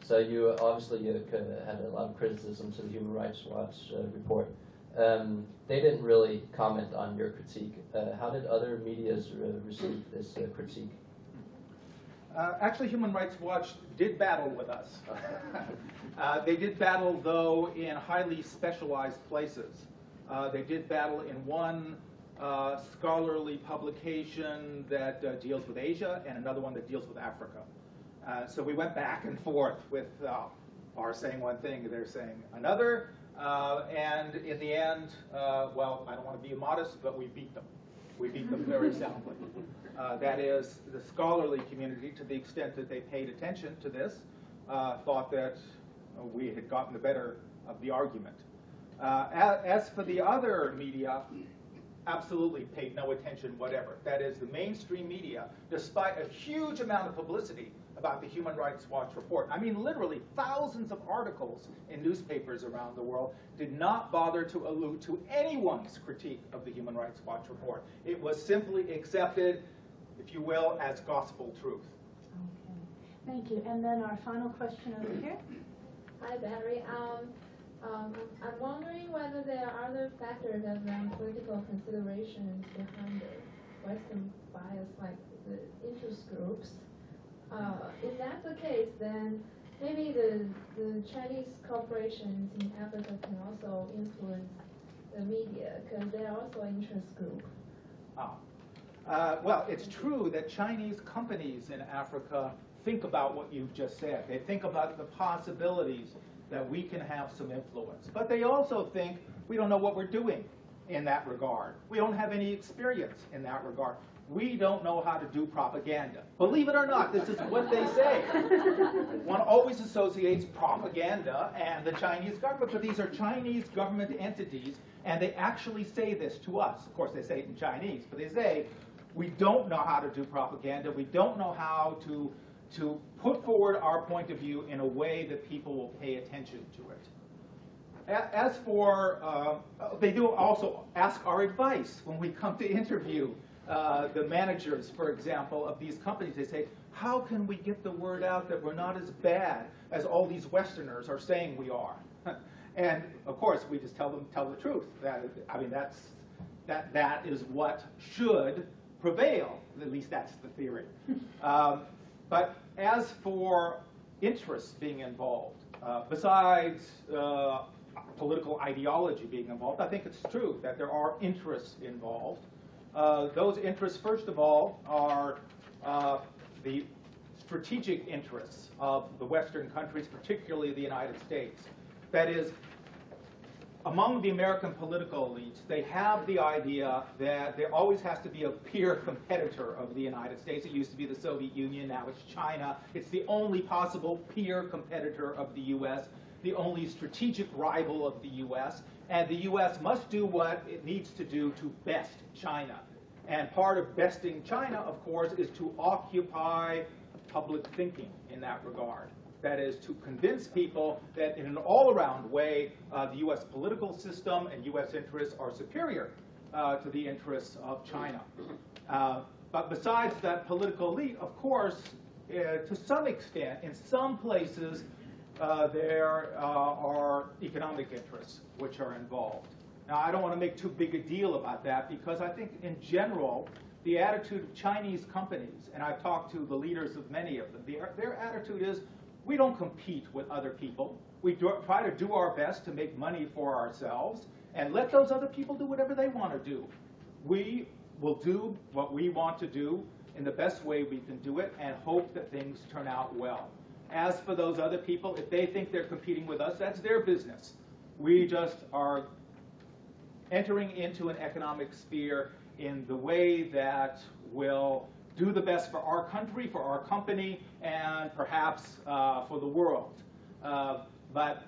So you obviously had a lot of criticism to the Human Rights Watch report. They didn't really comment on your critique. How did other medias receive this critique? Actually, Human Rights Watch did battle with us. They did battle, though, in highly specialized places. They did battle in one scholarly publication that deals with Asia and another one that deals with Africa. So we went back and forth with our saying one thing, they're saying another, and in the end, well, I don't want to be immodest, but we beat them. We beat them very soundly. That is, the scholarly community, to the extent that they paid attention to this, thought that we had gotten the better of the argument. As for the other media, absolutely paid no attention whatever. That is, the mainstream media, despite a huge amount of publicity about the Human Rights Watch report, I mean literally thousands of articles in newspapers around the world, did not bother to allude to anyone's critique of the Human Rights Watch report. It was simply accepted, if you will, as gospel truth. Okay, thank you. And then our final question over here. Hi, Barry. I'm wondering whether there are other factors other than political considerations behind the Western bias, like the interest groups. If that's the case, then maybe the Chinese corporations in Africa can also influence the media, because they're also an interest group. Well, it's true that Chinese companies in Africa think about what you've just said. They think about the possibilities that we can have some influence. But they also think we don't know what we're doing in that regard. We don't have any experience in that regard. We don't know how to do propaganda. Believe it or not, this is what they say. One always associates propaganda and the Chinese government, but these are Chinese government entities, and they actually say this to us. Of course, they say it in Chinese, but they say, we don't know how to do propaganda. We don't know how to put forward our point of view in a way that people will pay attention to it. As for, they do also ask our advice when we come to interview the managers, for example, of these companies. They say, how can we get the word out that we're not as bad as all these Westerners are saying we are? And of course, we just tell the truth. That is what should prevail. At least that's the theory. But as for interests being involved, besides political ideology being involved, I think it's true that there are interests involved. Those interests, first of all, are the strategic interests of the Western countries, particularly the United States. That is, among the American political elites, they have the idea that there always has to be a peer competitor of the United States. It used to be the Soviet Union, now it's China. It's the only possible peer competitor of the U.S., the only strategic rival of the U.S., and the U.S. must do what it needs to do to best China. And part of besting China, of course, is to occupy public thinking in that regard. That is, to convince people that in an all-around way, the U.S. political system and U.S. interests are superior to the interests of China. But besides that political elite, of course, to some extent, in some places, there are economic interests which are involved. Now, I don't want to make too big a deal about that, because I think in general, the attitude of Chinese companies, and I've talked to the leaders of many of them, their attitude is, we don't compete with other people. We try to do our best to make money for ourselves and let those other people do whatever they want to do. We will do what we want to do in the best way we can do it and hope that things turn out well. As for those other people, if they think they're competing with us, that's their business. We just are entering into an economic sphere in the way that will do the best for our country, for our company, and perhaps for the world. But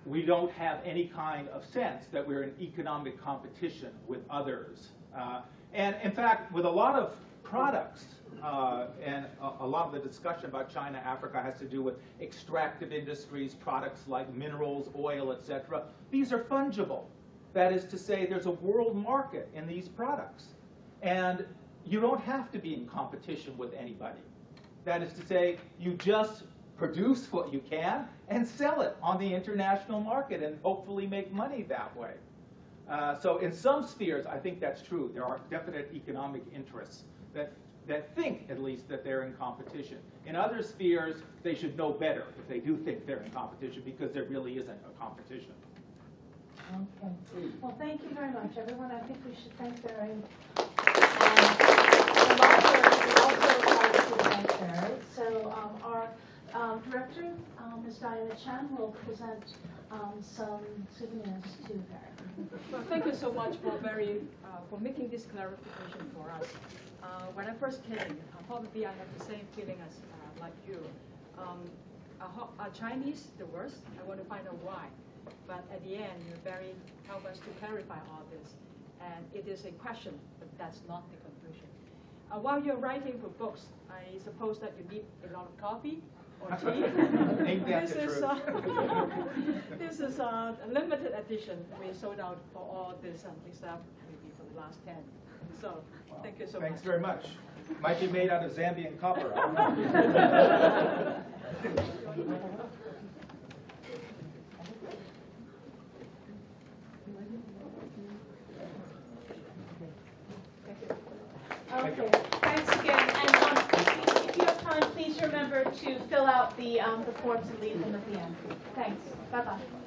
we don't have any kind of sense that we're in economic competition with others. And in fact, with a lot of products, and a lot of the discussion about China, Africa has to do with extractive industries, products like minerals, oil, etc. These are fungible. That is to say, there's a world market in these products. And you don't have to be in competition with anybody. That is to say, you just produce what you can and sell it on the international market and hopefully make money that way. So in some spheres, I think that's true. There are definite economic interests that think, at least, that they're in competition. In other spheres, they should know better if they do think they're in competition, because there really isn't a competition. Okay. Well, thank you very much, everyone. I think we should thank Barry. The library also thank Barry. So our director, Ms. Diana Chan, will present some souvenirs to Barry. Well, thank you so much for making this clarification for us. When I first came, probably I have the same feeling as like you. Are Chinese the worst? I want to find out why. But at the end, Barry helped us to clarify all this. And it is a question, but that's not the conclusion. While you're writing for books, I suppose that you need a lot of coffee or tea. This is a limited edition. We sold out for all this except maybe for the last 10. So thank you so much. Thanks very much. Might be made out of Zambian copper. I don't know. Thank you. Okay, thanks again. And please, if you have time, please remember to fill out the forms and leave them at the end. Thanks. Bye-bye.